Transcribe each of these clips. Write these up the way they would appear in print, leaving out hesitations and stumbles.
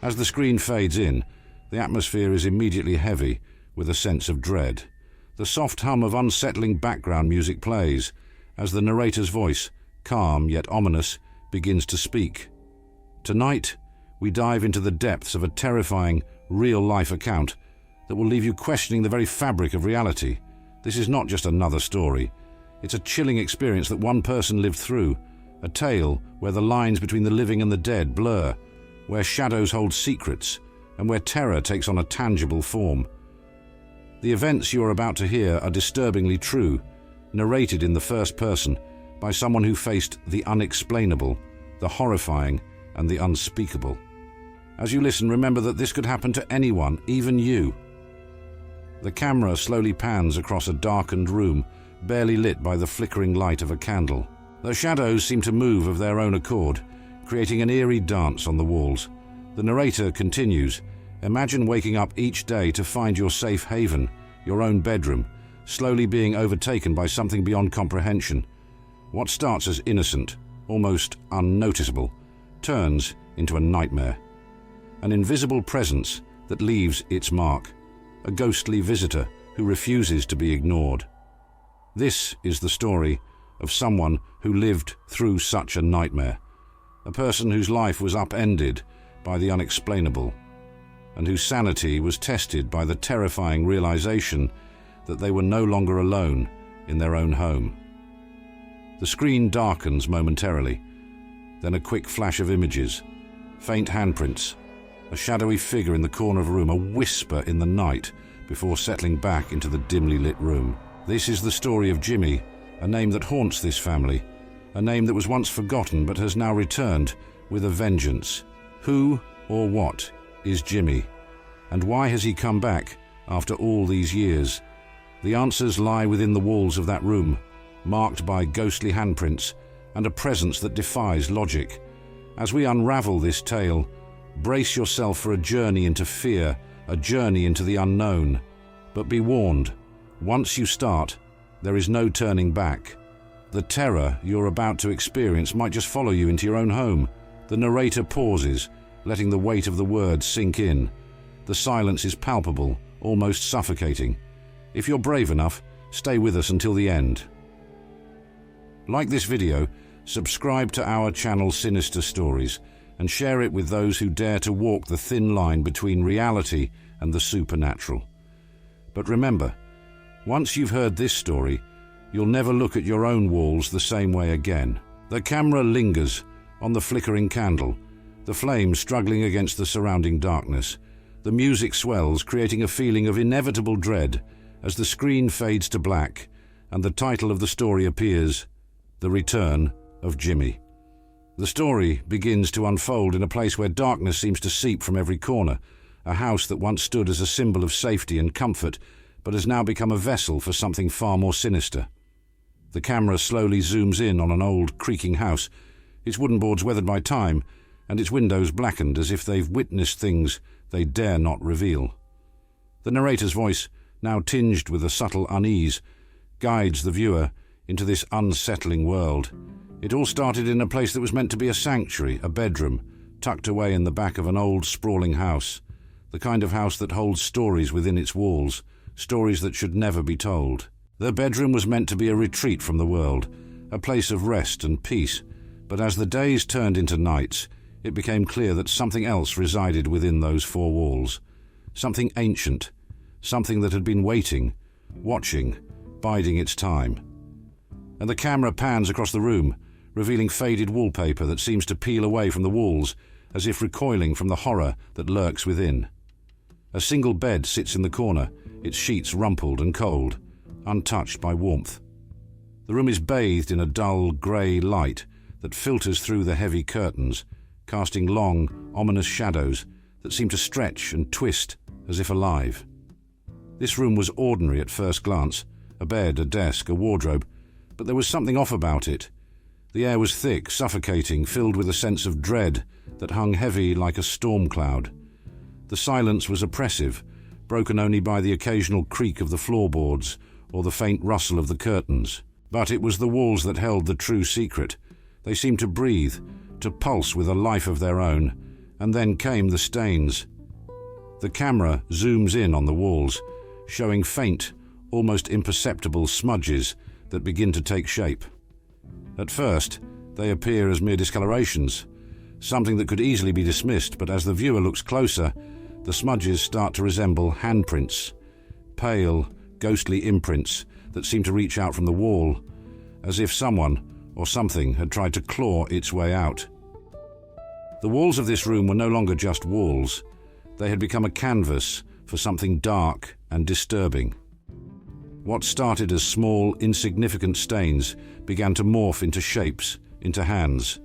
As the screen fades in, the atmosphere is immediately heavy with a sense of dread. The soft hum of unsettling background music plays as the narrator's voice, calm yet ominous, begins to speak. Tonight, we dive into the depths of a terrifying, real-life account that will leave you questioning the very fabric of reality. This is not just another story. It's a chilling experience that one person lived through, a tale where the lines between the living and the dead blur, where shadows hold secrets, and where terror takes on a tangible form. The events you are about to hear are disturbingly true, narrated in the first person by someone who faced the unexplainable, the horrifying, and the unspeakable. As you listen, remember that this could happen to anyone, even you. The camera slowly pans across a darkened room, barely lit by the flickering light of a candle. The shadows seem to move of their own accord, creating an eerie dance on the walls. The narrator continues, imagine waking up each day to find your safe haven, your own bedroom, slowly being overtaken by something beyond comprehension. What starts as innocent, almost unnoticeable, turns into a nightmare. An invisible presence that leaves its mark, a ghostly visitor who refuses to be ignored. This is the story of someone who lived through such a nightmare, a person whose life was upended by the unexplainable, and whose sanity was tested by the terrifying realization that they were no longer alone in their own home. The screen darkens momentarily, then a quick flash of images, faint handprints, a shadowy figure in the corner of a room, a whisper in the night before settling back into the dimly lit room. This is the story of Jimmy, a name that haunts this family, a name that was once forgotten but has now returned with a vengeance. Who or what is Jimmy? And why has he come back after all these years? The answers lie within the walls of that room, marked by ghostly handprints and a presence that defies logic. As we unravel this tale, brace yourself for a journey into fear, a journey into the unknown. But be warned, once you start, there is no turning back. The terror you're about to experience might just follow you into your own home. The narrator pauses, letting the weight of the words sink in. The silence is palpable, almost suffocating. If you're brave enough, stay with us until the end. Like this video, subscribe to our channel Sinister Stories, and share it with those who dare to walk the thin line between reality and the supernatural. But remember, once you've heard this story, you'll never look at your own walls the same way again. The camera lingers on the flickering candle, the flames struggling against the surrounding darkness. The music swells, creating a feeling of inevitable dread as the screen fades to black and the title of the story appears, The Return of Jimmy. The story begins to unfold in a place where darkness seems to seep from every corner, a house that once stood as a symbol of safety and comfort, but has now become a vessel for something far more sinister. The camera slowly zooms in on an old, creaking house, its wooden boards weathered by time, and its windows blackened as if they've witnessed things they dare not reveal. The narrator's voice, now tinged with a subtle unease, guides the viewer into this unsettling world. It all started in a place that was meant to be a sanctuary, a bedroom, tucked away in the back of an old, sprawling house, the kind of house that holds stories within its walls, stories that should never be told. The bedroom was meant to be a retreat from the world, a place of rest and peace, but as the days turned into nights, it became clear that something else resided within those four walls, something ancient, something that had been waiting, watching, biding its time. And the camera pans across the room, revealing faded wallpaper that seems to peel away from the walls, as if recoiling from the horror that lurks within. A single bed sits in the corner, its sheets rumpled and cold, untouched by warmth. The room is bathed in a dull, grey light that filters through the heavy curtains, casting long, ominous shadows that seem to stretch and twist as if alive. This room was ordinary at first glance, a bed, a desk, a wardrobe, but there was something off about it. The air was thick, suffocating, filled with a sense of dread that hung heavy like a storm cloud. The silence was oppressive, broken only by the occasional creak of the floorboards or the faint rustle of the curtains. But it was the walls that held the true secret. They seemed to breathe, to pulse with a life of their own, And then came the stains. The camera zooms in on the walls, showing faint, almost imperceptible smudges that begin to take shape. At first, they appear as mere discolorations, something that could easily be dismissed, but as the viewer looks closer, the smudges start to resemble handprints, pale, ghostly imprints that seem to reach out from the wall, as if someone or something had tried to claw its way out. The walls of this room were no longer just walls. They had become a canvas for something dark and disturbing. What started as small, insignificant stains began to morph into shapes, into hands.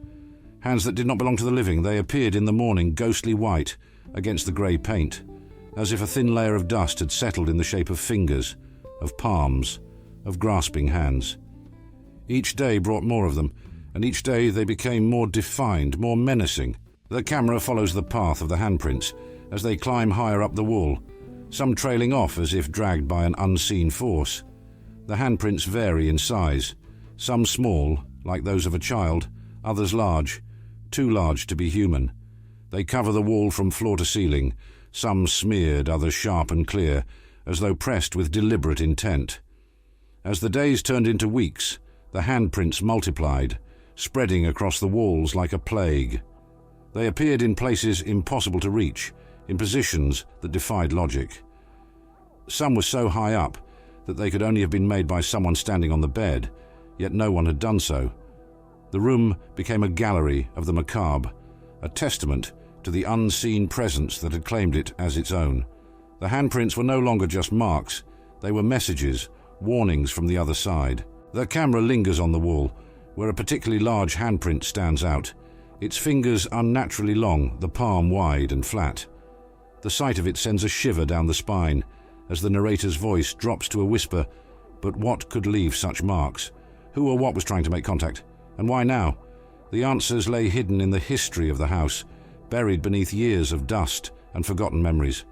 Hands that did not belong to the living. They appeared in the morning ghostly white against the grey paint, as if a thin layer of dust had settled in the shape of fingers, of palms, of grasping hands. Each day brought more of them, and each day they became more defined, more menacing. The camera follows the path of the handprints as they climb higher up the wall, some trailing off as if dragged by an unseen force. The handprints vary in size, some small, like those of a child, others large, too large to be human. They cover the wall from floor to ceiling, some smeared, others sharp and clear, as though pressed with deliberate intent. As the days turned into weeks, the handprints multiplied, spreading across the walls like a plague. They appeared in places impossible to reach, in positions that defied logic. Some were so high up that they could only have been made by someone standing on the bed, yet no one had done so. The room became a gallery of the macabre, a testament to the unseen presence that had claimed it as its own. The handprints were no longer just marks, they were messages, warnings from the other side. The camera lingers on the wall, where a particularly large handprint stands out, its fingers unnaturally long, the palm wide and flat. The sight of it sends a shiver down the spine as the narrator's voice drops to a whisper. But what could leave such marks? Who or what was trying to make contact? And why now? The answers lay hidden in the history of the house, buried beneath years of dust and forgotten memories.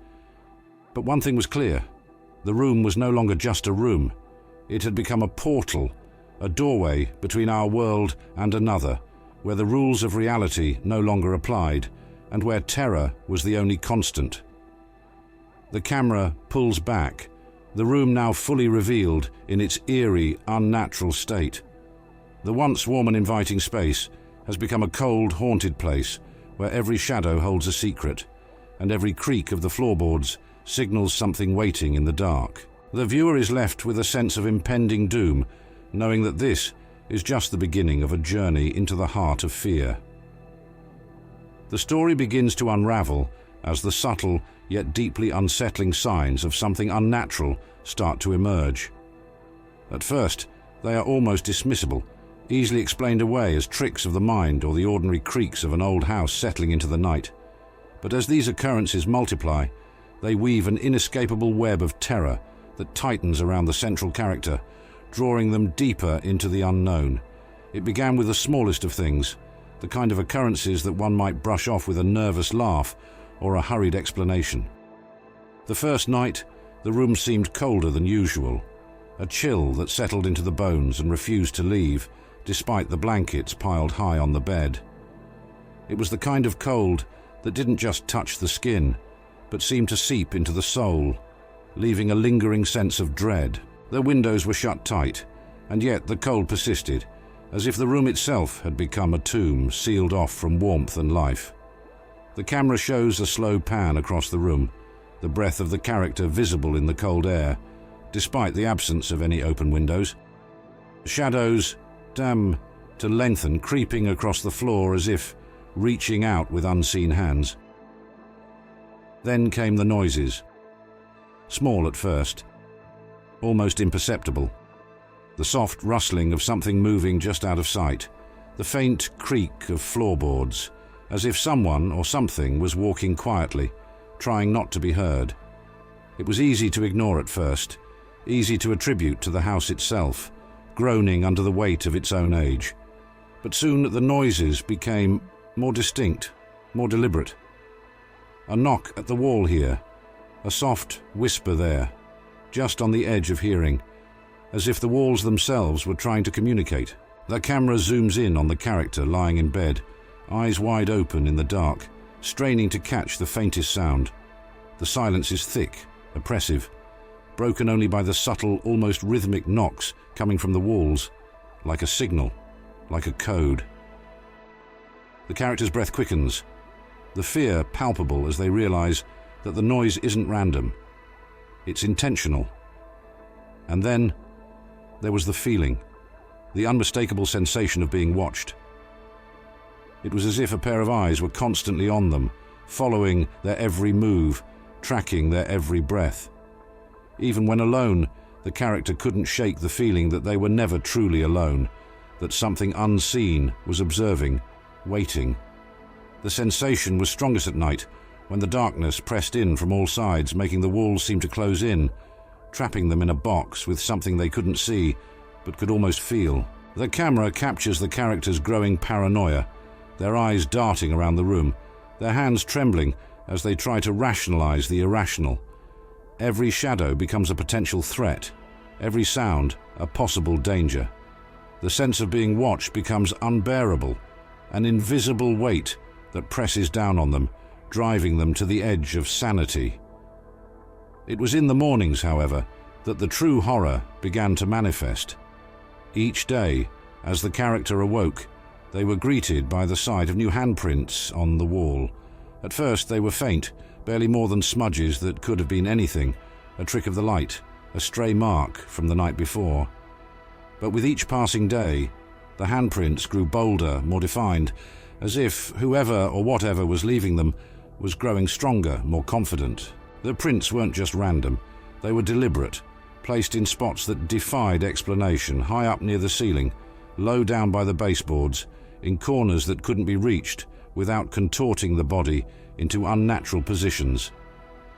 But one thing was clear. The room was no longer just a room. It had become a portal, a doorway between our world and another, where the rules of reality no longer applied, and where terror was the only constant. The camera pulls back, the room now fully revealed in its eerie, unnatural state. The once warm and inviting space has become a cold, haunted place where every shadow holds a secret, and every creak of the floorboards signals something waiting in the dark. The viewer is left with a sense of impending doom, knowing that this is just the beginning of a journey into the heart of fear. The story begins to unravel as the subtle yet deeply unsettling signs of something unnatural start to emerge. At first, they are almost dismissible, easily explained away as tricks of the mind or the ordinary creaks of an old house settling into the night. But as these occurrences multiply, they weave an inescapable web of terror that tightens around the central character, drawing them deeper into the unknown. It began with the smallest of things, the kind of occurrences that one might brush off with a nervous laugh or a hurried explanation. The first night, the room seemed colder than usual, a chill that settled into the bones and refused to leave, despite the blankets piled high on the bed. It was the kind of cold that didn't just touch the skin, but seemed to seep into the soul, leaving a lingering sense of dread. The windows were shut tight, and yet the cold persisted, as if the room itself had become a tomb sealed off from warmth and life. The camera shows a slow pan across the room, the breath of the character visible in the cold air, despite the absence of any open windows. Shadows to lengthen, creeping across the floor as if reaching out with unseen hands. Then came the noises. Small at first, almost imperceptible. The soft rustling of something moving just out of sight, the faint creak of floorboards, as if someone or something was walking quietly, trying not to be heard. It was easy to ignore at first, easy to attribute to the house itself, groaning under the weight of its own age. But soon the noises became more distinct, more deliberate. A knock at the wall here, a soft whisper there, just on the edge of hearing, as if the walls themselves were trying to communicate. The camera zooms in on the character lying in bed, eyes wide open in the dark, straining to catch the faintest sound. The silence is thick, oppressive, broken only by the subtle, almost rhythmic knocks coming from the walls, like a signal, like a code. The character's breath quickens, the fear palpable as they realize that the noise isn't random. It's intentional. And then there was the feeling, the unmistakable sensation of being watched. It was as if a pair of eyes were constantly on them, following their every move, tracking their every breath. Even when alone, the character couldn't shake the feeling that they were never truly alone, that something unseen was observing, waiting. The sensation was strongest at night, when the darkness pressed in from all sides, making the walls seem to close in, trapping them in a box with something they couldn't see, but could almost feel. The camera captures the character's growing paranoia, their eyes darting around the room, their hands trembling as they try to rationalize the irrational. Every shadow becomes a potential threat, every sound a possible danger. The sense of being watched becomes unbearable, an invisible weight that presses down on them, driving them to the edge of sanity. It was in the mornings, however, that the true horror began to manifest. Each day, as the character awoke, they were greeted by the sight of new handprints on the wall. At first they were faint, barely more than smudges that could have been anything, a trick of the light, a stray mark from the night before. But with each passing day, the handprints grew bolder, more defined, as if whoever or whatever was leaving them was growing stronger, more confident. The prints weren't just random, they were deliberate, placed in spots that defied explanation, high up near the ceiling, low down by the baseboards, in corners that couldn't be reached without contorting the body into unnatural positions.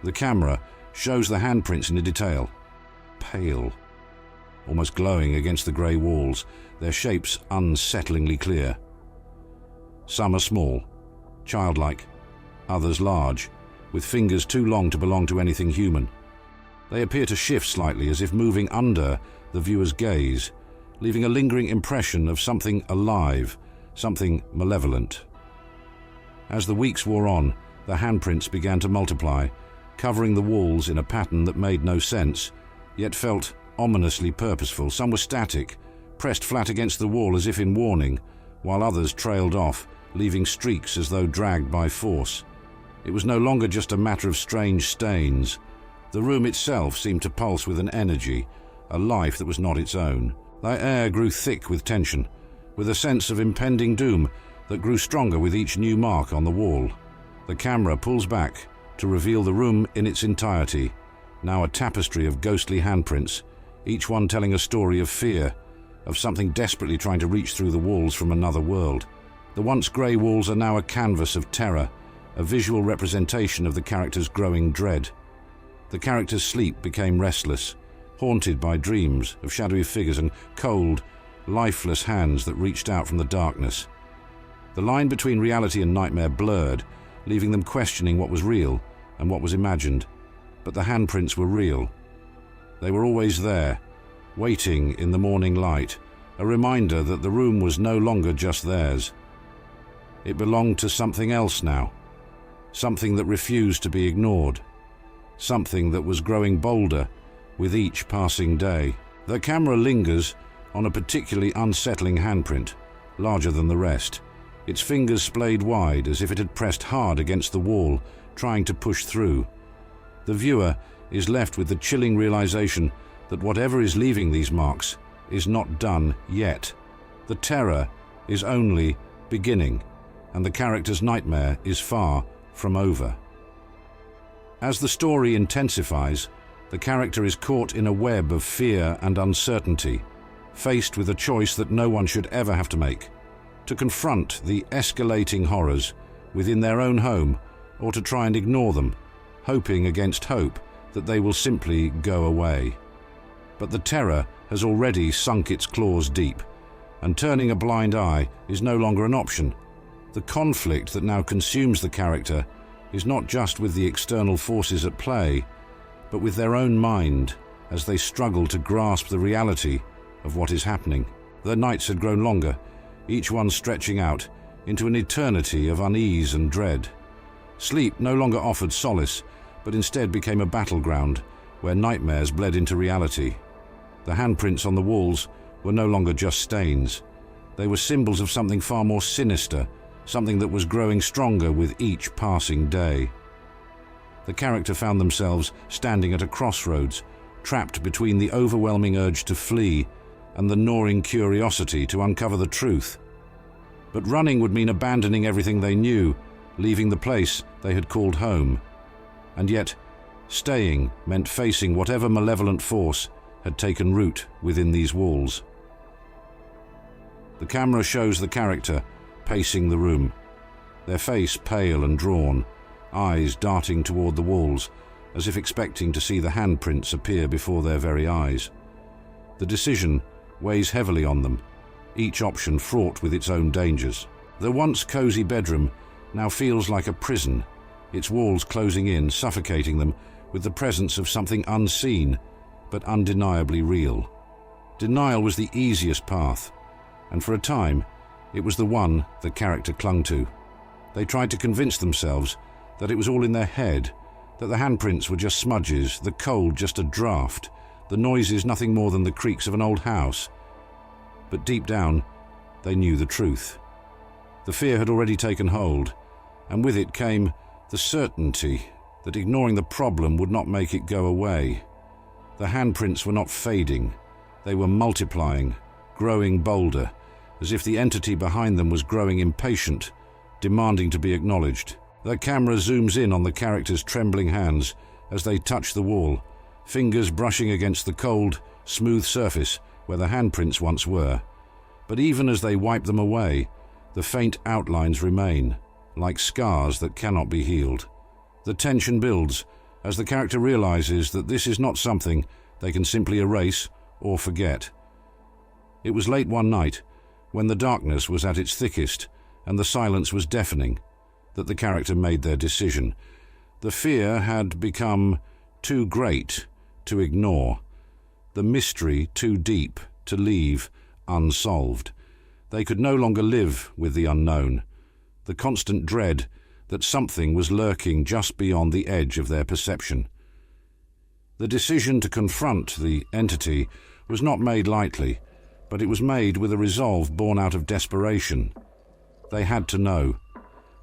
The camera shows the handprints in detail, pale, almost glowing against the grey walls, their shapes unsettlingly clear. Some are small, childlike, others large, with fingers too long to belong to anything human. They appear to shift slightly, as if moving under the viewer's gaze, leaving a lingering impression of something alive, something malevolent. As the weeks wore on, the handprints began to multiply, covering the walls in a pattern that made no sense, yet felt ominously purposeful. Some were static, pressed flat against the wall as if in warning, while others trailed off, leaving streaks as though dragged by force. It was no longer just a matter of strange stains. The room itself seemed to pulse with an energy, a life that was not its own. The air grew thick with tension, with a sense of impending doom that grew stronger with each new mark on the wall. The camera pulls back to reveal the room in its entirety, now a tapestry of ghostly handprints, each one telling a story of fear, of something desperately trying to reach through the walls from another world. The once grey walls are now a canvas of terror, a visual representation of the character's growing dread. The character's sleep became restless, haunted by dreams of shadowy figures and cold, lifeless hands that reached out from the darkness. The line between reality and nightmare blurred, leaving them questioning what was real and what was imagined. But the handprints were real. They were always there, waiting in the morning light, a reminder that the room was no longer just theirs. It belonged to something else now, something that refused to be ignored, something that was growing bolder with each passing day. The camera lingers on a particularly unsettling handprint, larger than the rest, its fingers splayed wide as if it had pressed hard against the wall, trying to push through. The viewer is left with the chilling realization that whatever is leaving these marks is not done yet. The terror is only beginning, and the character's nightmare is far from over. As the story intensifies, the character is caught in a web of fear and uncertainty, faced with a choice that no one should ever have to make: to confront the escalating horrors within their own home, or to try and ignore them, hoping against hope that they will simply go away. But the terror has already sunk its claws deep, and turning a blind eye is no longer an option. The conflict that now consumes the character is not just with the external forces at play, but with their own mind as they struggle to grasp the reality of what is happening. The nights had grown longer, each one stretching out into an eternity of unease and dread. Sleep no longer offered solace, but instead became a battleground where nightmares bled into reality. The handprints on the walls were no longer just stains. They were symbols of something far more sinister, something that was growing stronger with each passing day. The character found themselves standing at a crossroads, trapped between the overwhelming urge to flee and the gnawing curiosity to uncover the truth. But running would mean abandoning everything they knew, leaving the place they had called home. And yet, staying meant facing whatever malevolent force had taken root within these walls. The camera shows the character pacing the room, their face pale and drawn, eyes darting toward the walls, as if expecting to see the handprints appear before their very eyes. The decision weighs heavily on them, each option fraught with its own dangers. The once cozy bedroom now feels like a prison, its walls closing in, suffocating them with the presence of something unseen, but undeniably real. Denial was the easiest path, and for a time, it was the one the character clung to. They tried to convince themselves that it was all in their head, that the handprints were just smudges, the cold just a draft, the noises nothing more than the creaks of an old house. But deep down, they knew the truth. The fear had already taken hold, and with it came the certainty that ignoring the problem would not make it go away. The handprints were not fading, they were multiplying, growing bolder, as if the entity behind them was growing impatient, demanding to be acknowledged. The camera zooms in on the character's trembling hands as they touch the wall, fingers brushing against the cold, smooth surface where the handprints once were. But even as they wipe them away, the faint outlines remain, like scars that cannot be healed. The tension builds as the character realizes that this is not something they can simply erase or forget. It was late one night, when the darkness was at its thickest and the silence was deafening, that the character made their decision. The fear had become too great to ignore, the mystery too deep to leave unsolved. They could no longer live with the unknown, the constant dread that something was lurking just beyond the edge of their perception. The decision to confront the entity was not made lightly, but it was made with a resolve born out of desperation. They had to know.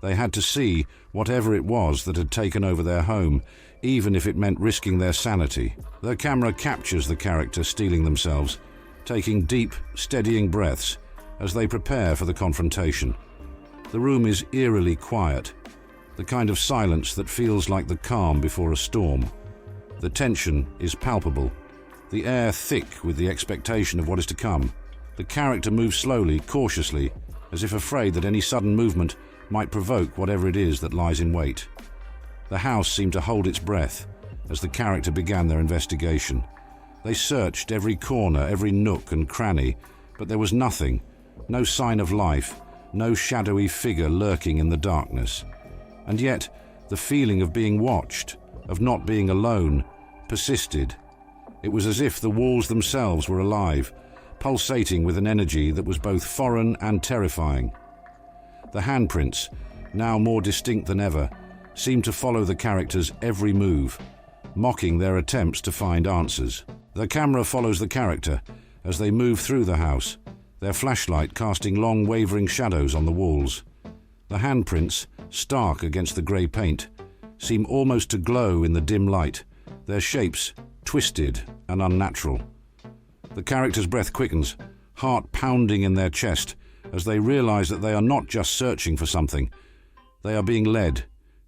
They had to see whatever it was that had taken over their home, even if it meant risking their sanity. The camera captures the character steeling themselves, taking deep, steadying breaths as they prepare for the confrontation. The room is eerily quiet, the kind of silence that feels like the calm before a storm. The tension is palpable, the air thick with the expectation of what is to come. The character moves slowly, cautiously, as if afraid that any sudden movement might provoke whatever it is that lies in wait. The house seemed to hold its breath as the character began their investigation. They searched every corner, every nook and cranny, but there was nothing, no sign of life, no shadowy figure lurking in the darkness. And yet, the feeling of being watched, of not being alone, persisted. It was as if the walls themselves were alive, pulsating with an energy that was both foreign and terrifying. The handprints, now more distinct than ever, seemed to follow the character's every move, mocking their attempts to find answers. The camera follows the character as they move through the house, their flashlight casting long wavering shadows on the walls. The handprints, stark against the grey paint, seem almost to glow in the dim light, their shapes twisted and unnatural. The character's breath quickens, heart pounding in their chest, as they realize that they are not just searching for something. They are being led,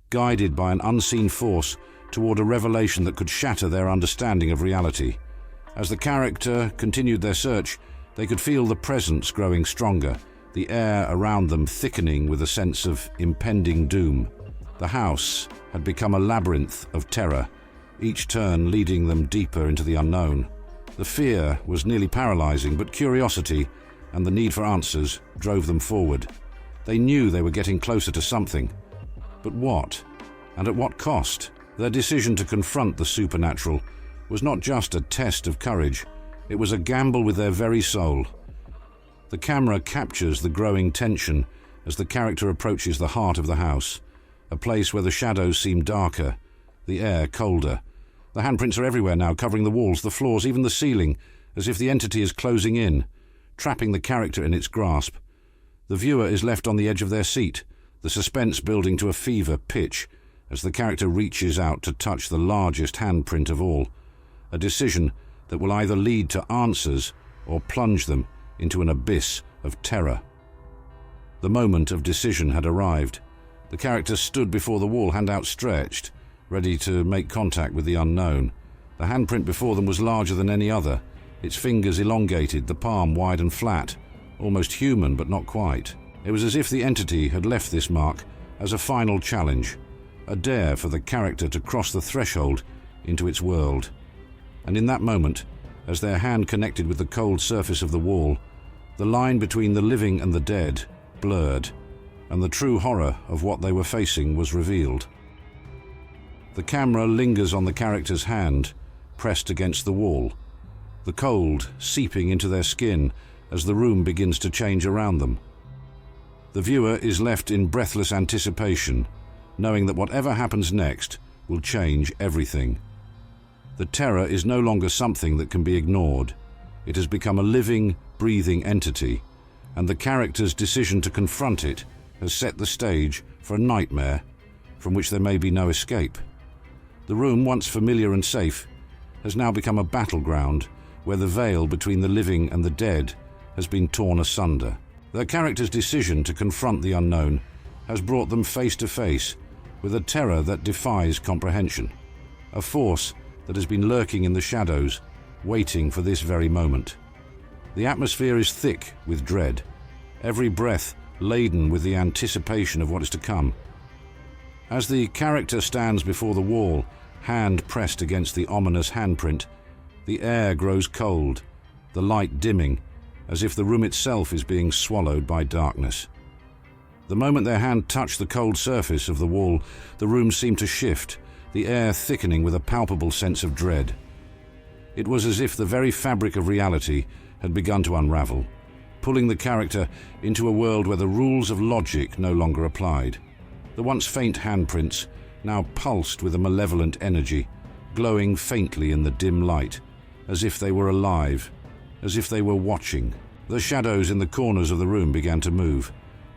guided by an unseen force toward a revelation that could shatter their understanding of reality. As the character continued their search, they could feel the presence growing stronger, the air around them thickening with a sense of impending doom. The house had become a labyrinth of terror, each turn leading them deeper into the unknown. The fear was nearly paralyzing, but curiosity and the need for answers drove them forward. They knew they were getting closer to something. But what? And at what cost? Their decision to confront the supernatural was not just a test of courage, it was a gamble with their very soul. The camera captures the growing tension as the character approaches the heart of the house, a place where the shadows seem darker, the air colder. The handprints are everywhere now, covering the walls, the floors, even the ceiling, as if the entity is closing in, trapping the character in its grasp. The viewer is left on the edge of their seat, the suspense building to a fever pitch as the character reaches out to touch the largest handprint of all, a decision that will either lead to answers or plunge them into an abyss of terror. The moment of decision had arrived. The character stood before the wall, hand outstretched, ready to make contact with the unknown. The handprint before them was larger than any other, its fingers elongated, the palm wide and flat, almost human but not quite. It was as if the entity had left this mark as a final challenge, a dare for the character to cross the threshold into its world. And in that moment, as their hand connected with the cold surface of the wall, the line between the living and the dead blurred, and the true horror of what they were facing was revealed. The camera lingers on the character's hand, pressed against the wall, the cold seeping into their skin as the room begins to change around them. The viewer is left in breathless anticipation, knowing that whatever happens next will change everything. The terror is no longer something that can be ignored. It has become a living, breathing entity, and the character's decision to confront it has set the stage for a nightmare from which there may be no escape. The room, once familiar and safe, has now become a battleground where the veil between the living and the dead has been torn asunder. Their character's decision to confront the unknown has brought them face to face with a terror that defies comprehension, a force that has been lurking in the shadows, waiting for this very moment. The atmosphere is thick with dread, every breath laden with the anticipation of what is to come. As the character stands before the wall, hand pressed against the ominous handprint, the air grows cold, the light dimming, as if the room itself is being swallowed by darkness. The moment their hand touched the cold surface of the wall, the room seemed to shift, the air thickening with a palpable sense of dread. It was as if the very fabric of reality had begun to unravel, pulling the character into a world where the rules of logic no longer applied. The once faint handprints now pulsed with a malevolent energy, glowing faintly in the dim light, as if they were alive, as if they were watching. The shadows in the corners of the room began to move,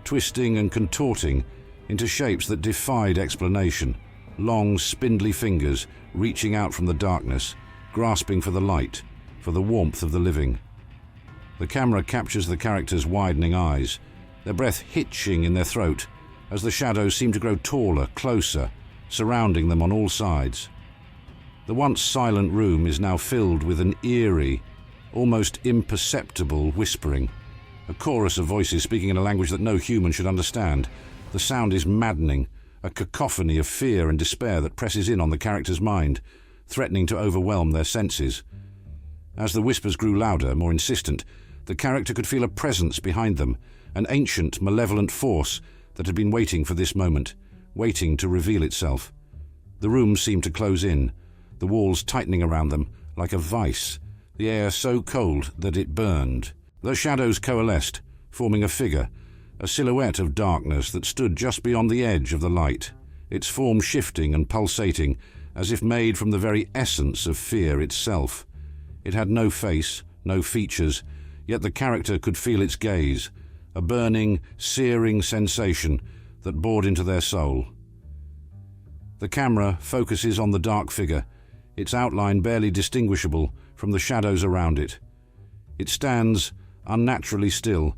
twisting and contorting into shapes that defied explanation, long, spindly fingers reaching out from the darkness, grasping for the light, for the warmth of the living. The camera captures the characters' widening eyes, their breath hitching in their throat, as the shadows seem to grow taller, closer, surrounding them on all sides. The once silent room is now filled with an eerie, almost imperceptible whispering, a chorus of voices speaking in a language that no human should understand. The sound is maddening, a cacophony of fear and despair that presses in on the character's mind, threatening to overwhelm their senses. As the whispers grew louder, more insistent, the character could feel a presence behind them, an ancient, malevolent force that had been waiting for this moment, waiting to reveal itself. The room seemed to close in, the walls tightening around them like a vice, the air so cold that it burned. The shadows coalesced, forming a figure, a silhouette of darkness that stood just beyond the edge of the light, its form shifting and pulsating as if made from the very essence of fear itself. It had no face, no features, yet the character could feel its gaze, a burning, searing sensation that bored into their soul. The camera focuses on the dark figure, its outline barely distinguishable from the shadows around it. It stands unnaturally still,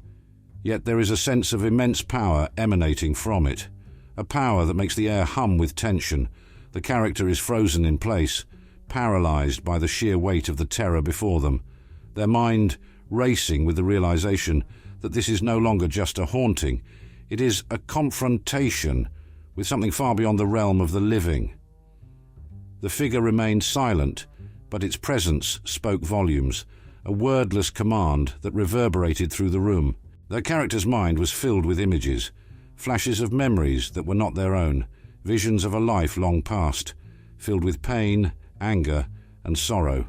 yet there is a sense of immense power emanating from it, a power that makes the air hum with tension. The character is frozen in place, paralyzed by the sheer weight of the terror before them, their mind racing with the realization that this is no longer just a haunting, it is a confrontation with something far beyond the realm of the living. The figure remained silent, but its presence spoke volumes, a wordless command that reverberated through the room. Their character's mind was filled with images, flashes of memories that were not their own, visions of a life long past, filled with pain, anger, and sorrow.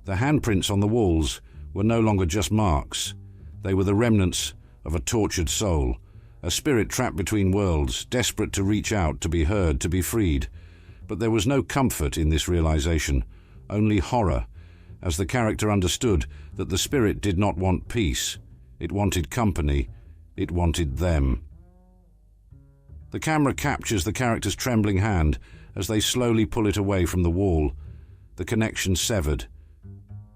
The handprints on the walls were no longer just marks. They were the remnants of a tortured soul, a spirit trapped between worlds, desperate to reach out, to be heard, to be freed. But there was no comfort in this realization, only horror, as the character understood that the spirit did not want peace. It wanted company. It wanted them. The camera captures the character's trembling hand as they slowly pull it away from the wall, the connection severed,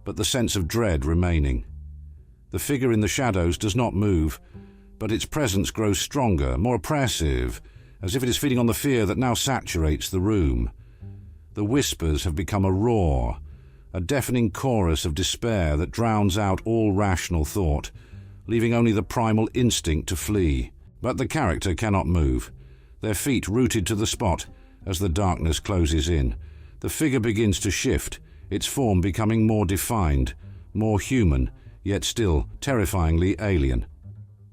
but the sense of dread remaining. The figure in the shadows does not move, but its presence grows stronger, more oppressive, as if it is feeding on the fear that now saturates the room. The whispers have become a roar, a deafening chorus of despair that drowns out all rational thought, leaving only the primal instinct to flee. But the character cannot move, their feet rooted to the spot as the darkness closes in. The figure begins to shift, its form becoming more defined, more human, yet still terrifyingly alien.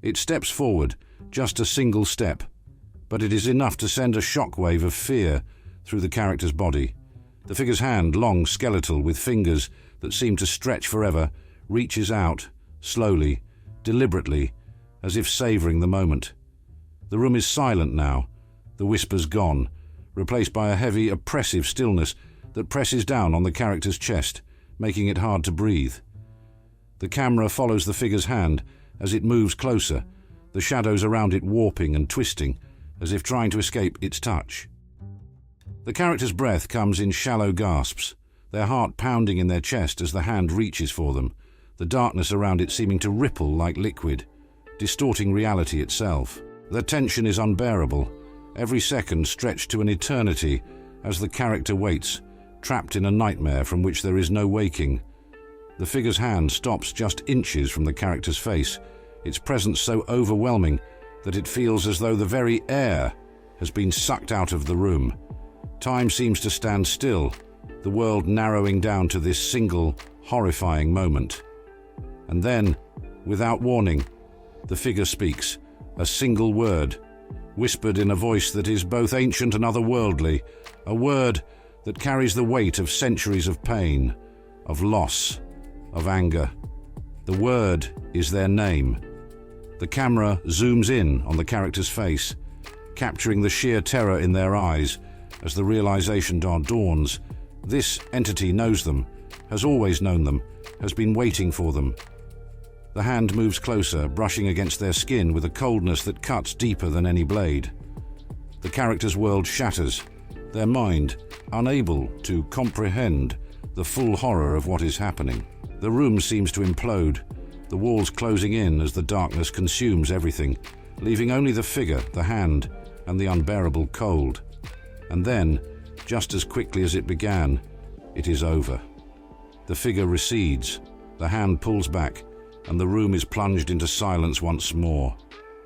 It steps forward, just a single step, but it is enough to send a shockwave of fear through the character's body. The figure's hand, long, skeletal, with fingers that seem to stretch forever, reaches out, slowly, deliberately, as if savoring the moment. The room is silent now, the whispers gone, replaced by a heavy, oppressive stillness that presses down on the character's chest, making it hard to breathe. The camera follows the figure's hand as it moves closer, the shadows around it warping and twisting, as if trying to escape its touch. The character's breath comes in shallow gasps, their heart pounding in their chest as the hand reaches for them, the darkness around it seeming to ripple like liquid, distorting reality itself. The tension is unbearable, every second stretched to an eternity as the character waits, trapped in a nightmare from which there is no waking. The figure's hand stops just inches from the character's face, its presence so overwhelming that it feels as though the very air has been sucked out of the room. Time seems to stand still, the world narrowing down to this single, horrifying moment. And then, without warning, the figure speaks, a single word, whispered in a voice that is both ancient and otherworldly, a word that carries the weight of centuries of pain, of loss, of anger. The word is their name. The camera zooms in on the character's face, capturing the sheer terror in their eyes as the realization dawns. This entity knows them, has always known them, has been waiting for them. The hand moves closer, brushing against their skin with a coldness that cuts deeper than any blade. The character's world shatters, their mind unable to comprehend the full horror of what is happening. The room seems to implode, the walls closing in as the darkness consumes everything, leaving only the figure, the hand, and the unbearable cold. And then, just as quickly as it began, it is over. The figure recedes, the hand pulls back, and the room is plunged into silence once more.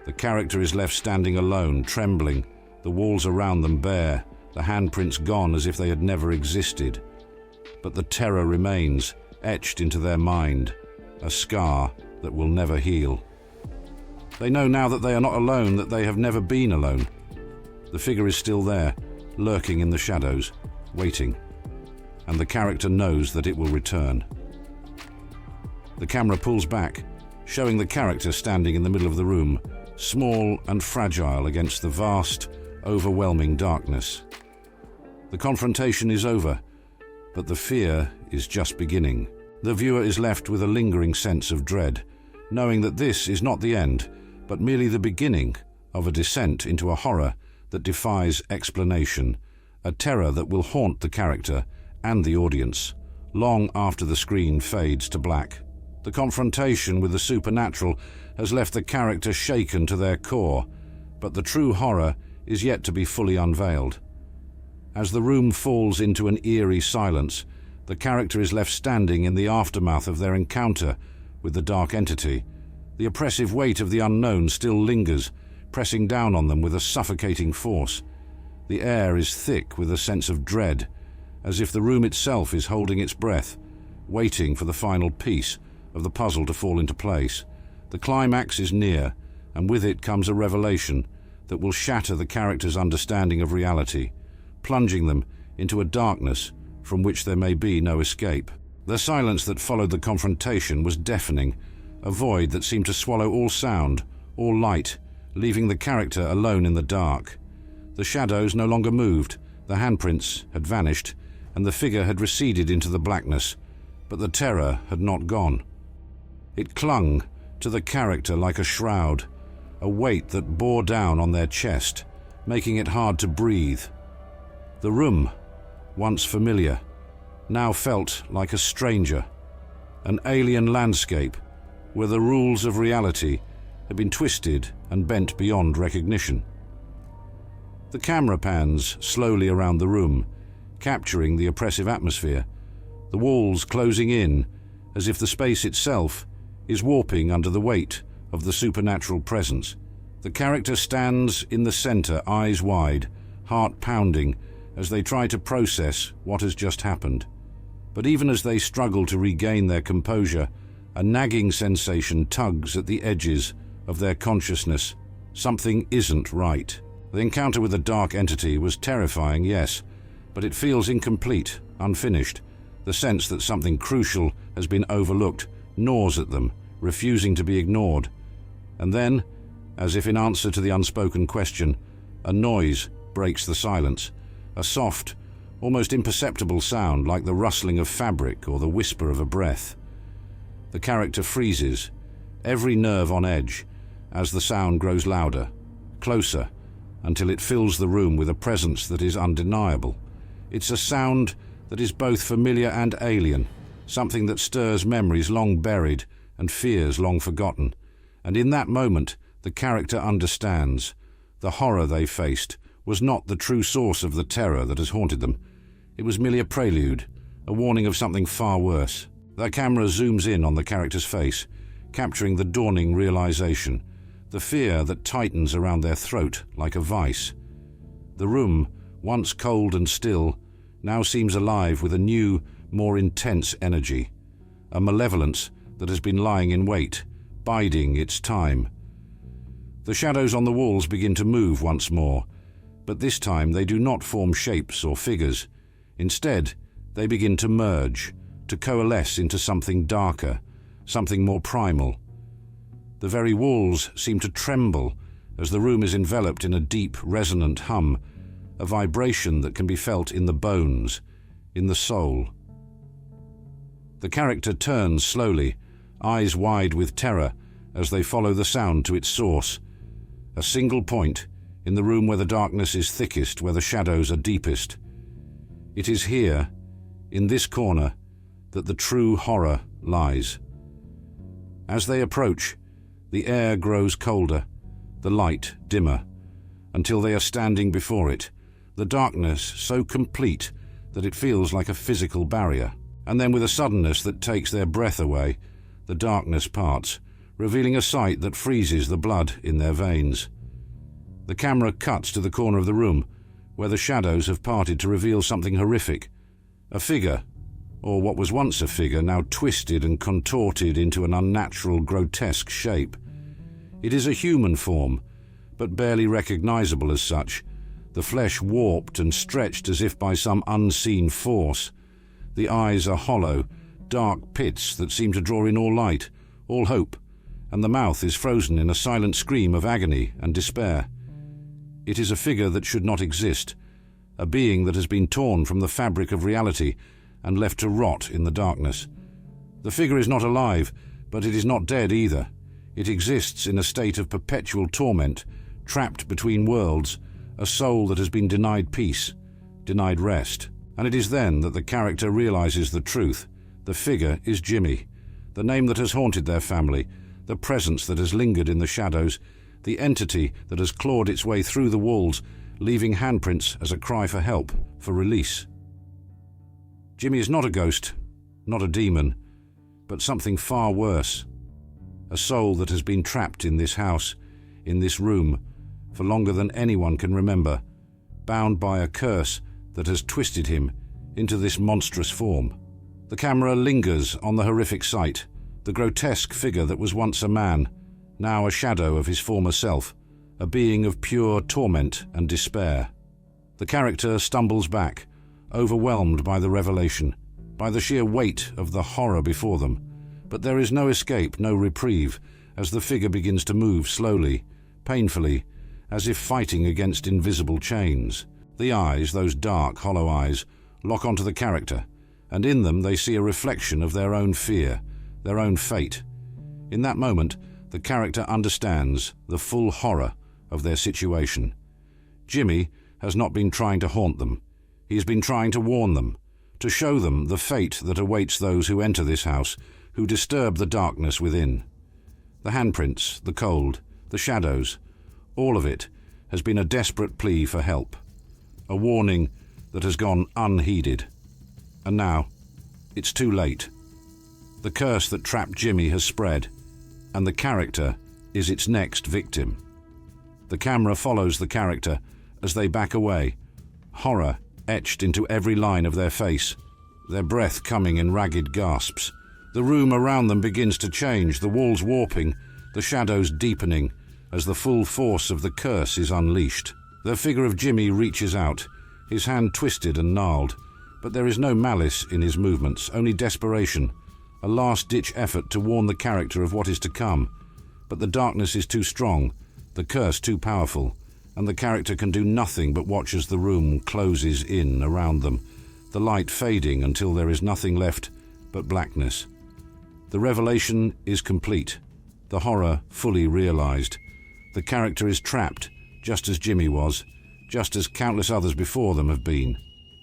The character is left standing alone, trembling, the walls around them bare, the handprints gone as if they had never existed. But the terror remains, etched into their mind, a scar that will never heal. They know now that they are not alone, that they have never been alone. The figure is still there, lurking in the shadows, waiting, and the character knows that it will return. The camera pulls back, showing the character standing in the middle of the room, small and fragile against the vast, overwhelming darkness. The confrontation is over, but the fear is just beginning. The viewer is left with a lingering sense of dread, knowing that this is not the end, but merely the beginning of a descent into a horror that defies explanation, a terror that will haunt the character and the audience, long after the screen fades to black. The confrontation with the supernatural has left the character shaken to their core, but the true horror is yet to be fully unveiled. As the room falls into an eerie silence, the character is left standing in the aftermath of their encounter with the dark entity. The oppressive weight of the unknown still lingers, pressing down on them with a suffocating force. The air is thick with a sense of dread, as if the room itself is holding its breath, waiting for the final piece of the puzzle to fall into place. The climax is near, and with it comes a revelation that will shatter the character's understanding of reality, plunging them into a darkness from which there may be no escape. The silence that followed the confrontation was deafening, a void that seemed to swallow all sound, all light, leaving the character alone in the dark. The shadows no longer moved, the handprints had vanished, and the figure had receded into the blackness, but the terror had not gone. It clung to the character like a shroud, a weight that bore down on their chest, making it hard to breathe. The room, once familiar, now felt like a stranger, an alien landscape where the rules of reality had been twisted and bent beyond recognition. The camera pans slowly around the room, capturing the oppressive atmosphere, the walls closing in as if the space itself is warping under the weight of the supernatural presence. The character stands in the center, eyes wide, heart pounding, as they try to process what has just happened. But even as they struggle to regain their composure, a nagging sensation tugs at the edges of their consciousness. Something isn't right. The encounter with the dark entity was terrifying, yes, but it feels incomplete, unfinished. The sense that something crucial has been overlooked gnaws at them, refusing to be ignored. And then, as if in answer to the unspoken question, a noise breaks the silence, a soft, almost imperceptible sound like the rustling of fabric or the whisper of a breath. The character freezes, every nerve on edge, as the sound grows louder, closer, until it fills the room with a presence that is undeniable. It's a sound that is both familiar and alien, something that stirs memories long buried and fears long forgotten. And in that moment, the character understands. The horror they faced was not the true source of the terror that has haunted them. It was merely a prelude, a warning of something far worse. The camera zooms in on the character's face, capturing the dawning realization, the fear that tightens around their throat like a vice. The room, once cold and still, now seems alive with a new, more intense energy, a malevolence that has been lying in wait, biding its time. The shadows on the walls begin to move once more, but this time they do not form shapes or figures. Instead, they begin to merge, to coalesce into something darker, something more primal. The very walls seem to tremble as the room is enveloped in a deep, resonant hum, a vibration that can be felt in the bones, in the soul. The character turns slowly, eyes wide with terror, as they follow the sound to its source. A single point, in the room where the darkness is thickest, where the shadows are deepest. It is here, in this corner, that the true horror lies. As they approach, the air grows colder, the light dimmer, until they are standing before it, the darkness so complete that it feels like a physical barrier. And then with a suddenness that takes their breath away, the darkness parts, revealing a sight that freezes the blood in their veins. The camera cuts to the corner of the room, where the shadows have parted to reveal something horrific. A figure, or what was once a figure, now twisted and contorted into an unnatural, grotesque shape. It is a human form, but barely recognizable as such, the flesh warped and stretched as if by some unseen force. The eyes are hollow, dark pits that seem to draw in all light, all hope, and the mouth is frozen in a silent scream of agony and despair. It is a figure that should not exist, a being that has been torn from the fabric of reality and left to rot in the darkness. The figure is not alive, but it is not dead either. It exists in a state of perpetual torment, trapped between worlds, a soul that has been denied peace, denied rest. And it is then that the character realizes the truth. The figure is Jimmy, the name that has haunted their family, the presence that has lingered in the shadows, the entity that has clawed its way through the walls, leaving handprints as a cry for help, for release. Jimmy is not a ghost, not a demon, but something far worse. A soul that has been trapped in this house, in this room, for longer than anyone can remember, bound by a curse that has twisted him into this monstrous form. The camera lingers on the horrific sight, the grotesque figure that was once a man, now a shadow of his former self, a being of pure torment and despair. The character stumbles back, overwhelmed by the revelation, by the sheer weight of the horror before them. But there is no escape, no reprieve, as the figure begins to move slowly, painfully, as if fighting against invisible chains. The eyes, those dark, hollow eyes, lock onto the character, and in them they see a reflection of their own fear, their own fate. In that moment, the character understands the full horror of their situation. Jimmy has not been trying to haunt them. He has been trying to warn them, to show them the fate that awaits those who enter this house, who disturb the darkness within. The handprints, the cold, the shadows, all of it has been a desperate plea for help, a warning that has gone unheeded. And now, it's too late. The curse that trapped Jimmy has spread, and the character is its next victim. The camera follows the character as they back away, horror etched into every line of their face, their breath coming in ragged gasps. The room around them begins to change, the walls warping, the shadows deepening, as the full force of the curse is unleashed. The figure of Jimmy reaches out, his hand twisted and gnarled, but there is no malice in his movements, only desperation, a last-ditch effort to warn the character of what is to come. But the darkness is too strong, the curse too powerful, and the character can do nothing but watch as the room closes in around them, the light fading until there is nothing left but blackness. The revelation is complete, the horror fully realized. The character is trapped, just as Jimmy was, just as countless others before them have been.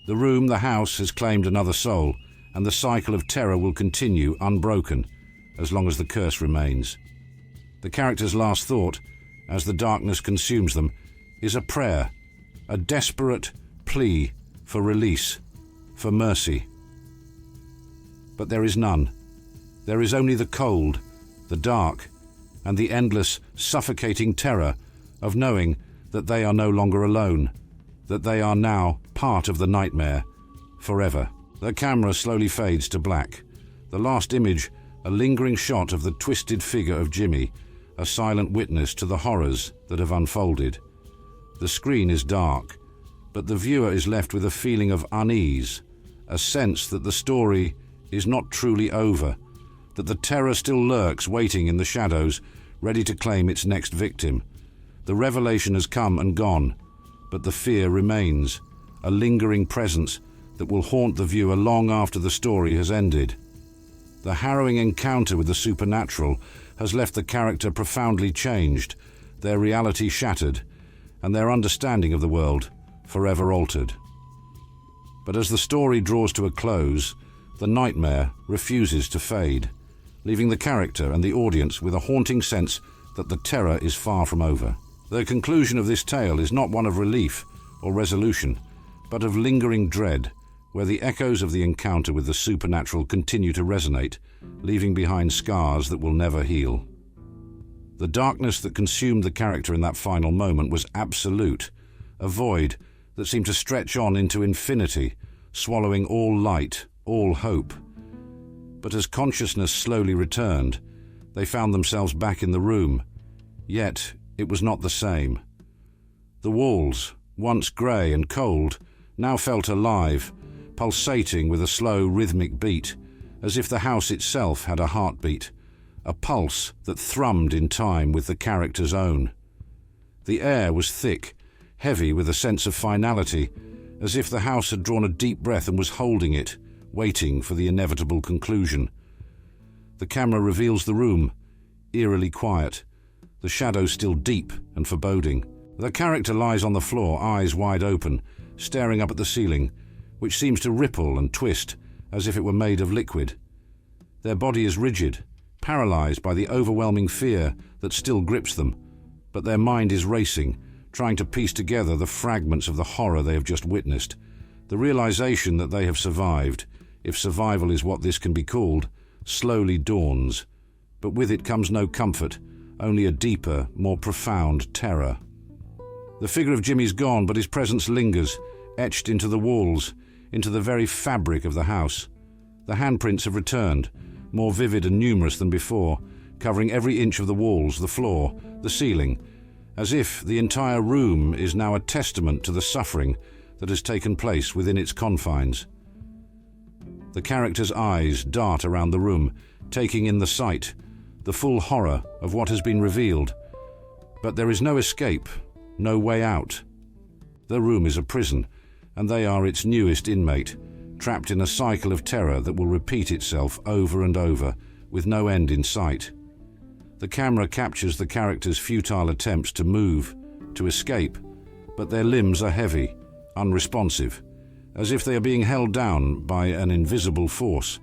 The room, the house, has claimed another soul, and the cycle of terror will continue unbroken as long as the curse remains. The character's last thought, as the darkness consumes them, is a prayer, a desperate plea for release, for mercy. But there is none. There is only the cold, the dark, and the endless, suffocating terror of knowing that they are no longer alone, that they are now part of the nightmare, forever. The camera slowly fades to black. The last image, a lingering shot of the twisted figure of Jimmy, a silent witness to the horrors that have unfolded. The screen is dark, but the viewer is left with a feeling of unease, a sense that the story is not truly over, that the terror still lurks waiting in the shadows, ready to claim its next victim. The revelation has come and gone, but the fear remains, a lingering presence that will haunt the viewer long after the story has ended. The harrowing encounter with the supernatural has left the character profoundly changed, their reality shattered, and their understanding of the world forever altered. But as the story draws to a close, the nightmare refuses to fade, leaving the character and the audience with a haunting sense that the terror is far from over. The conclusion of this tale is not one of relief or resolution, but of lingering dread, where the echoes of the encounter with the supernatural continue to resonate, leaving behind scars that will never heal. The darkness that consumed the character in that final moment was absolute, a void that seemed to stretch on into infinity, swallowing all light, all hope. But as consciousness slowly returned, they found themselves back in the room, yet it was not the same. The walls, once grey and cold, now felt alive, pulsating with a slow rhythmic beat, as if the house itself had a heartbeat, a pulse that thrummed in time with the character's own. The air was thick, heavy with a sense of finality, as if the house had drawn a deep breath and was holding it, waiting for the inevitable conclusion. The camera reveals the room, eerily quiet, the shadows still deep and foreboding. The character lies on the floor, eyes wide open, staring up at the ceiling, which seems to ripple and twist as if it were made of liquid. Their body is rigid, paralyzed by the overwhelming fear that still grips them, but their mind is racing, trying to piece together the fragments of the horror they have just witnessed. The realization that they have survived, if survival is what this can be called, slowly dawns, but with it comes no comfort, only a deeper, more profound terror. The figure of Jimmy's gone, but his presence lingers, etched into the walls, into the very fabric of the house. The handprints have returned, more vivid and numerous than before, covering every inch of the walls, the floor, the ceiling, as if the entire room is now a testament to the suffering that has taken place within its confines. The character's eyes dart around the room, taking in the sight, the full horror of what has been revealed. But there is no escape, no way out. The room is a prison, and they are its newest inmate, trapped in a cycle of terror that will repeat itself over and over, with no end in sight. The camera captures the characters' futile attempts to move, to escape, but their limbs are heavy, unresponsive, as if they are being held down by an invisible force.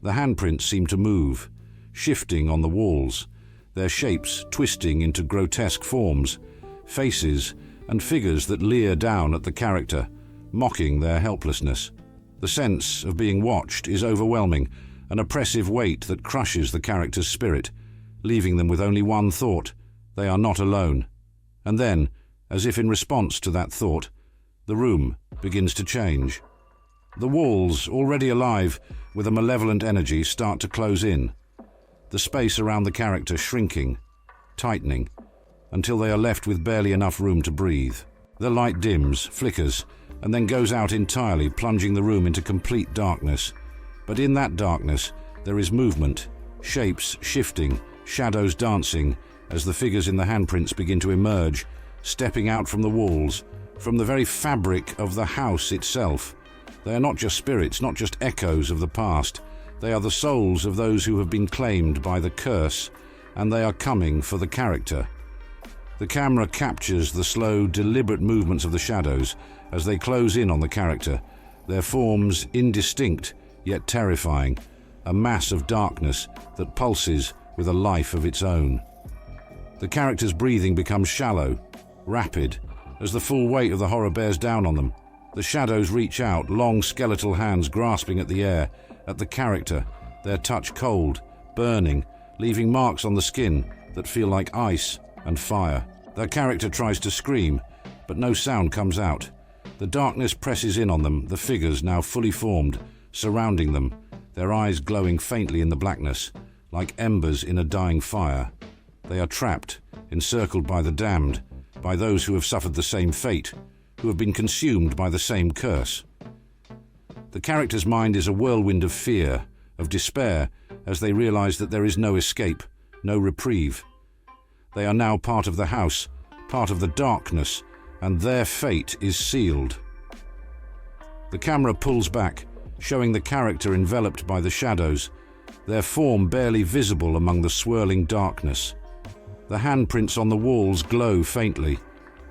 The handprints seem to move, shifting on the walls, their shapes twisting into grotesque forms, faces and figures that leer down at the character, mocking their helplessness. The sense of being watched is overwhelming, an oppressive weight that crushes the character's spirit, leaving them with only one thought: they are not alone. And then, as if in response to that thought, the room begins to change. The walls, already alive with a malevolent energy, start to close in, the space around the character shrinking, tightening, until they are left with barely enough room to breathe. The light dims, flickers, and then goes out entirely, plunging the room into complete darkness. But in that darkness, there is movement, shapes shifting, shadows dancing, as the figures in the handprints begin to emerge, stepping out from the walls, from the very fabric of the house itself. They are not just spirits, not just echoes of the past. They are the souls of those who have been claimed by the curse, and they are coming for the character. The camera captures the slow, deliberate movements of the shadows as they close in on the character, their forms indistinct yet terrifying, a mass of darkness that pulses with a life of its own. The character's breathing becomes shallow, rapid, as the full weight of the horror bears down on them. The shadows reach out, long skeletal hands grasping at the air, at the character, their touch cold, burning, leaving marks on the skin that feel like ice and fire. The character tries to scream, but no sound comes out. The darkness presses in on them, the figures now fully formed, surrounding them, their eyes glowing faintly in the blackness, like embers in a dying fire. They are trapped, encircled by the damned, by those who have suffered the same fate, who have been consumed by the same curse. The character's mind is a whirlwind of fear, of despair, as they realize that there is no escape, no reprieve. They are now part of the house, part of the darkness, and their fate is sealed. The camera pulls back, showing the character enveloped by the shadows, their form barely visible among the swirling darkness. The handprints on the walls glow faintly,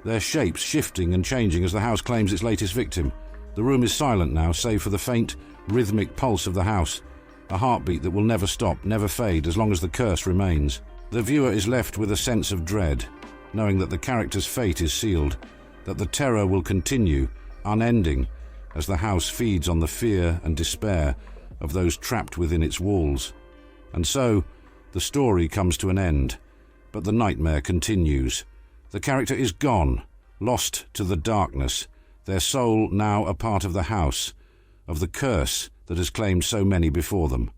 their shapes shifting and changing as the house claims its latest victim. The room is silent now, save for the faint, rhythmic pulse of the house, a heartbeat that will never stop, never fade, as long as the curse remains. The viewer is left with a sense of dread, knowing that the character's fate is sealed, that the terror will continue, unending, as the house feeds on the fear and despair of those trapped within its walls. And so, the story comes to an end, but the nightmare continues. The character is gone, lost to the darkness, their soul now a part of the house, of the curse that has claimed so many before them.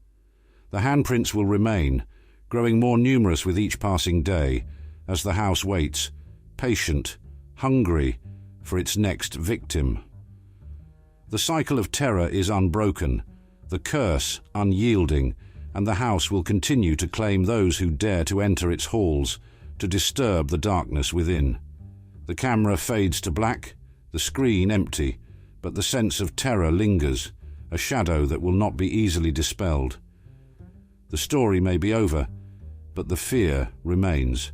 The handprints will remain, growing more numerous with each passing day, as the house waits, patient, hungry, for its next victim. The cycle of terror is unbroken, the curse unyielding, and the house will continue to claim those who dare to enter its halls, to disturb the darkness within. The camera fades to black, the screen empty, but the sense of terror lingers, a shadow that will not be easily dispelled. The story may be over, but the fear remains,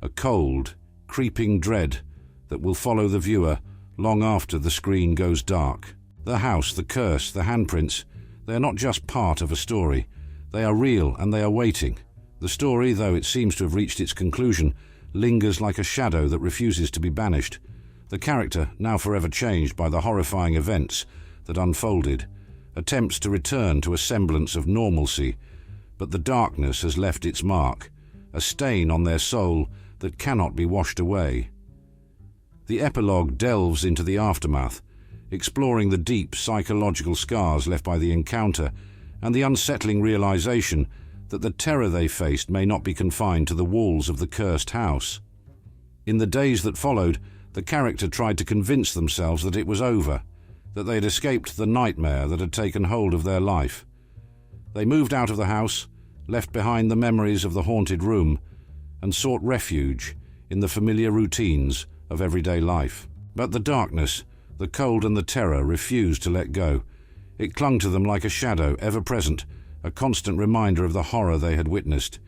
a cold, creeping dread that will follow the viewer long after the screen goes dark. The house, the curse, the handprints, they are not just part of a story. They are real and they are waiting. The story, though it seems to have reached its conclusion, lingers like a shadow that refuses to be banished. The character, now forever changed by the horrifying events that unfolded, attempts to return to a semblance of normalcy, but the darkness has left its mark, a stain on their soul that cannot be washed away. The epilogue delves into the aftermath, exploring the deep psychological scars left by the encounter and the unsettling realization that the terror they faced may not be confined to the walls of the cursed house. In the days that followed, the character tried to convince themselves that it was over, that they had escaped the nightmare that had taken hold of their life. They moved out of the house, left behind the memories of the haunted room, and sought refuge in the familiar routines of everyday life. But the darkness, the cold and the terror refused to let go. It clung to them like a shadow, ever present, a constant reminder of the horror they had witnessed.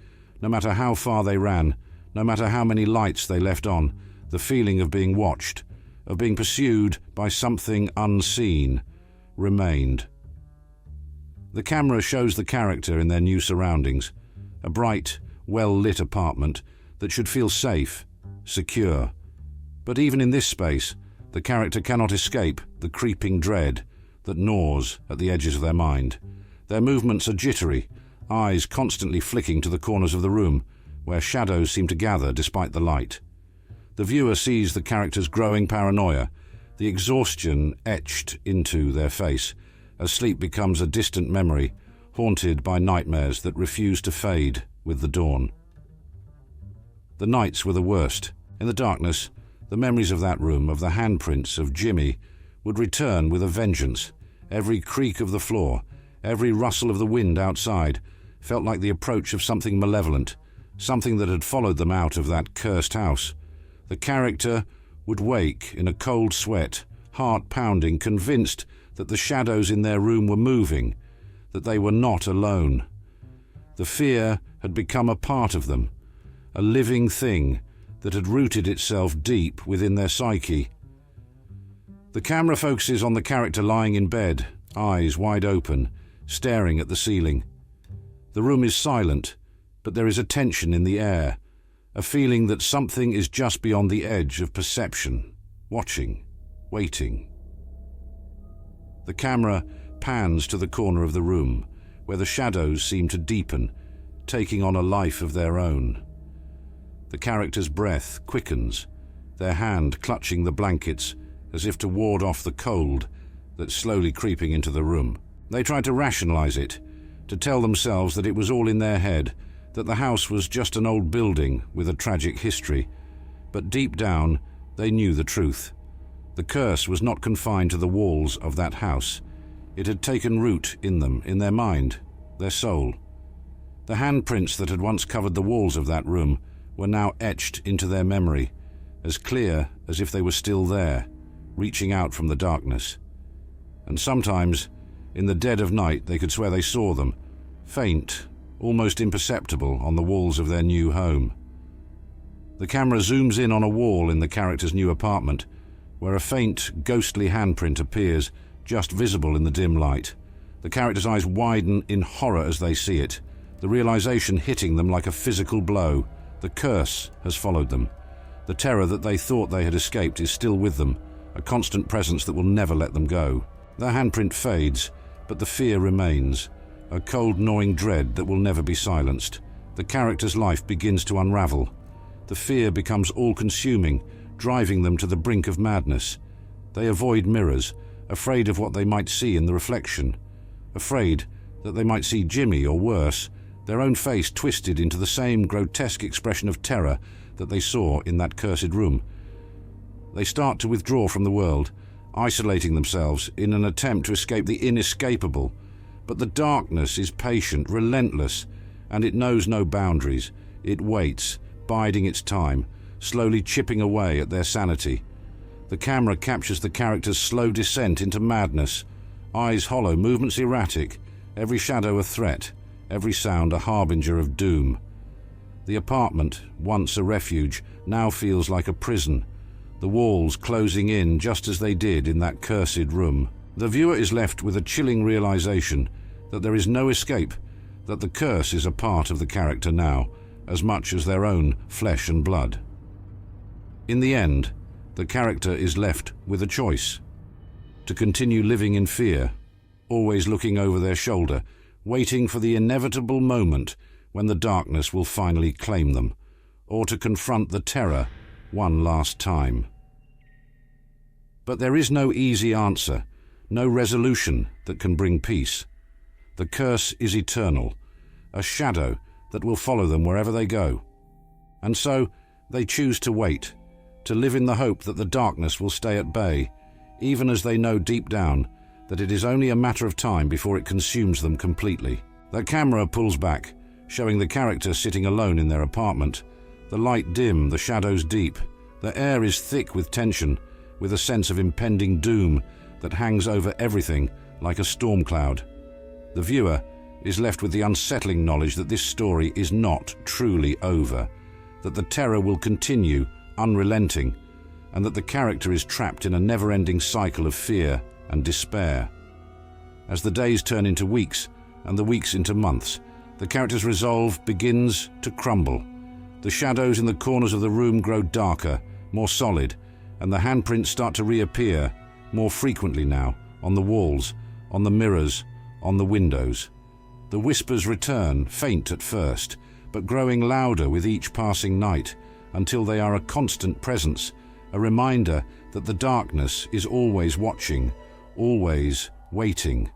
No matter how far they ran, no matter how many lights they left on, the feeling of being watched, of being pursued by something unseen, remained. The camera shows the character in their new surroundings, a bright, well-lit apartment that should feel safe, secure. But even in this space, the character cannot escape the creeping dread that gnaws at the edges of their mind. Their movements are jittery, eyes constantly flicking to the corners of the room, where shadows seem to gather despite the light. The viewer sees the character's growing paranoia, the exhaustion etched into their face, as sleep becomes a distant memory, haunted by nightmares that refuse to fade with the dawn. The nights were the worst. In the darkness, the memories of that room, of the handprints of Jimmy, would return with a vengeance. Every creak of the floor, every rustle of the wind outside, felt like the approach of something malevolent, something that had followed them out of that cursed house. The character would wake in a cold sweat, heart pounding, convinced that the shadows in their room were moving, that they were not alone. The fear had become a part of them, a living thing that had rooted itself deep within their psyche. The camera focuses on the character lying in bed, eyes wide open, staring at the ceiling. The room is silent, but there is a tension in the air, a feeling that something is just beyond the edge of perception, watching, waiting. The camera pans to the corner of the room, where the shadows seem to deepen, taking on a life of their own. The character's breath quickens, their hand clutching the blankets as if to ward off the cold that's slowly creeping into the room. They try to rationalize it, to tell themselves that it was all in their head, that the house was just an old building with a tragic history. But deep down, they knew the truth. The curse was not confined to the walls of that house. It had taken root in them, in their mind, their soul. The handprints that had once covered the walls of that room were now etched into their memory, as clear as if they were still there, reaching out from the darkness. And sometimes, in the dead of night, they could swear they saw them, faint, almost imperceptible, on the walls of their new home. The camera zooms in on a wall in the character's new apartment, where a faint, ghostly handprint appears, just visible in the dim light. The character's eyes widen in horror as they see it, the realization hitting them like a physical blow. The curse has followed them. The terror that they thought they had escaped is still with them, a constant presence that will never let them go. The handprint fades, but the fear remains, a cold, gnawing dread that will never be silenced. The character's life begins to unravel. The fear becomes all-consuming, driving them to the brink of madness. They avoid mirrors, afraid of what they might see in the reflection, afraid that they might see Jimmy, or worse, their own face twisted into the same grotesque expression of terror that they saw in that cursed room. They start to withdraw from the world, isolating themselves in an attempt to escape the inescapable. But the darkness is patient, relentless, and it knows no boundaries. It waits, biding its time, slowly chipping away at their sanity. The camera captures the character's slow descent into madness, eyes hollow, movements erratic, every shadow a threat, every sound a harbinger of doom. The apartment, once a refuge, now feels like a prison, the walls closing in just as they did in that cursed room. The viewer is left with a chilling realization that there is no escape, that the curse is a part of the character now, as much as their own flesh and blood. In the end, the character is left with a choice: to continue living in fear, always looking over their shoulder, waiting for the inevitable moment when the darkness will finally claim them, or to confront the terror one last time. But there is no easy answer, no resolution that can bring peace. The curse is eternal, a shadow that will follow them wherever they go. And so they choose to wait, to live in the hope that the darkness will stay at bay, even as they know deep down that it is only a matter of time before it consumes them completely. The camera pulls back, showing the character sitting alone in their apartment, The light dim, the shadows deep. The air is thick with tension, with a sense of impending doom that hangs over everything like a storm cloud. The viewer is left with the unsettling knowledge that this story is not truly over, that the terror will continue, unrelenting, and that the character is trapped in a never-ending cycle of fear and despair. As the days turn into weeks and the weeks into months, the character's resolve begins to crumble. The shadows in the corners of the room grow darker, more solid, and the handprints start to reappear, more frequently now, on the walls, on the mirrors, on the windows. The whispers return, faint at first, but growing louder with each passing night, until they are a constant presence, a reminder that the darkness is always watching, always waiting.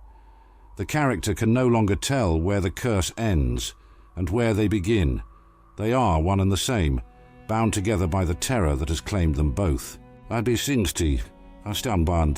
The character can no longer tell where the curse ends and where they begin. They are one and the same, bound together by the terror that has claimed them both. I'd be singsti, I stand by and